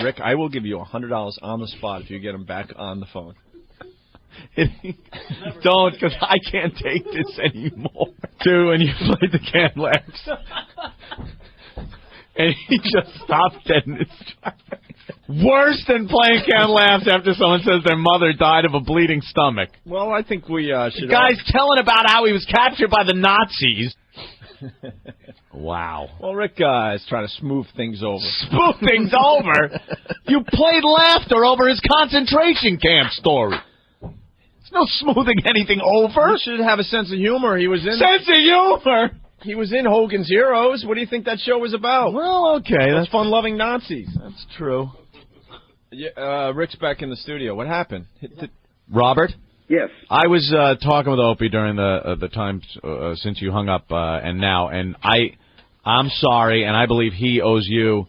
Rick, I will give you $100 on the spot if you get him back on the phone. Don't, because I can't take this anymore. Too, and you played the canned laughs. And he just stopped dead in his tracks. Worse than playing canned laughs after someone says their mother died of a bleeding stomach. Well, I think we should... The guy's telling about how he was captured by the Nazis. Wow. Well, Rick is trying to smooth things over. Smooth things over? You played laughter over his concentration camp story. There's no smoothing anything over. You should have a sense of humor. He was in... Sense of humor? He was in Hogan's Heroes. What do you think that show was about? Well, okay. That's fun-loving Nazis. That's true. Yeah, Rick's back in the studio. What happened? Robert? Yes. I was talking with Opie during the time since you hung up and now, and I'm sorry, and I believe he owes you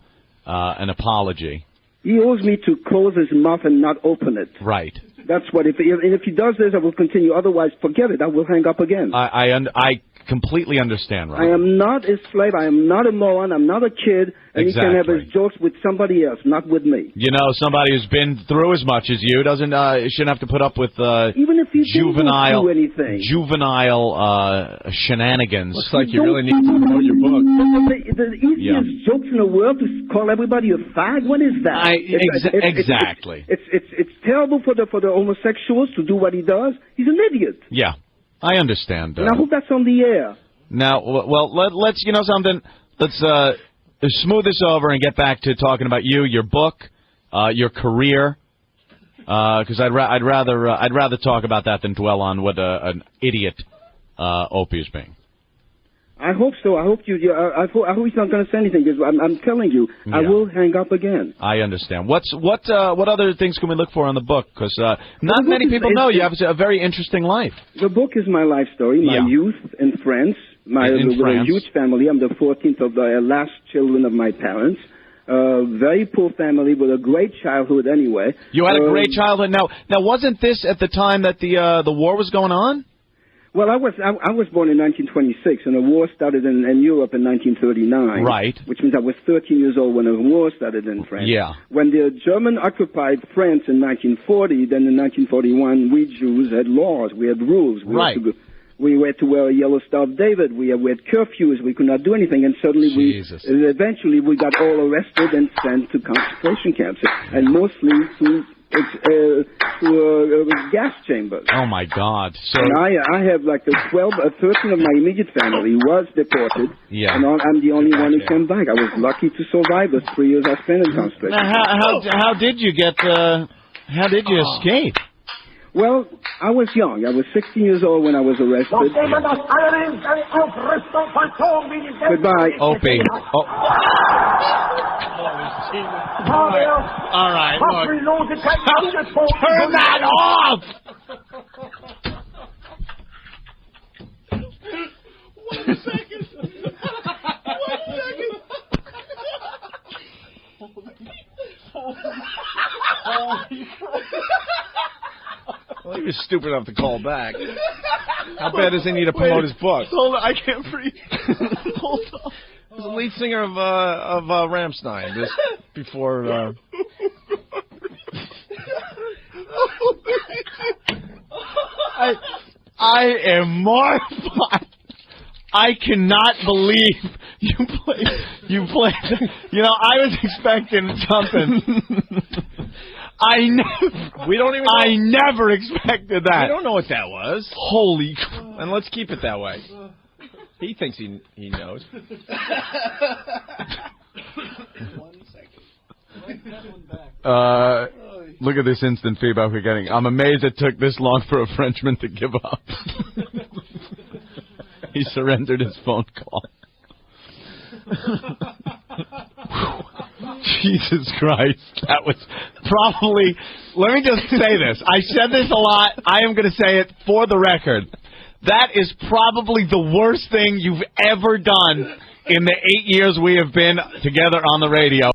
an apology. He owes me to close his mouth and not open it. Right. That's what. If he does this, I will continue. Otherwise, forget it. I will hang up again. I completely understand, Robert. I am not a slave. I am not a moron. I'm not a kid. And he can have his jokes with somebody else, not with me. You know, somebody who's been through as much as you shouldn't have to put up with even if you juvenile didn't do anything. Shenanigans. Looks like you really need to promote your book. The easiest jokes in the world to call everybody a fag. What is that? Exactly. It's terrible for the homosexuals to do what he does. He's an idiot. Yeah, I understand. And I hope that's on the air. Now, well, let's you know something. Let's smooth this over and get back to talking about you, your book, your career. Because I'd rather talk about that than dwell on what an idiot Opie is being. I hope so. I hope I hope he's not going to say anything. Because I'm telling you, I will hang up again. I understand. What other things can we look for on the book? Because not many people know you have a very interesting life. The book is my life story, my youth in France. With a huge family. I'm the 14th of the last children of my parents. Very poor family with a great childhood anyway. You had a great childhood. Now wasn't this at the time that the war was going on? Well, I was born in 1926, and the war started in Europe in 1939. Right. Which means I was 13 years old when the war started in France. Yeah. When the German occupied France in 1940, then in 1941 we Jews had laws, we had rules. We had to wear a yellow Star of David. We had curfews. We could not do anything. And suddenly eventually we got all arrested and sent to concentration camps. And mostly to gas chambers. Oh, my God. So and I have like 13 of my immediate family was deported. Yeah. And I'm the only one who came back. I was lucky to survive the 3 years I spent in concentration. Now, how did you escape? Well, I was young. I was 16 years old when I was arrested. Goodbye. Opie. Oh. All right, look. Turn that off! One second. Well, he was stupid enough to call back. How bad does he need to promote his book? Hold on, I can't breathe. Hold on. He was the lead singer of Rammstein just before. I am mortified. I cannot believe you played. You know, I was expecting something. I never expected that. We don't know what that was. Holy. And let's keep it that way. He thinks he knows. 1 second. Look at this instant feedback we're getting. I'm amazed it took this long for a Frenchman to give up. He surrendered his phone call. Jesus Christ. That was probably... Let me just say this. I said this a lot. I am going to say it for the record. That is probably the worst thing you've ever done in the 8 years we have been together on the radio.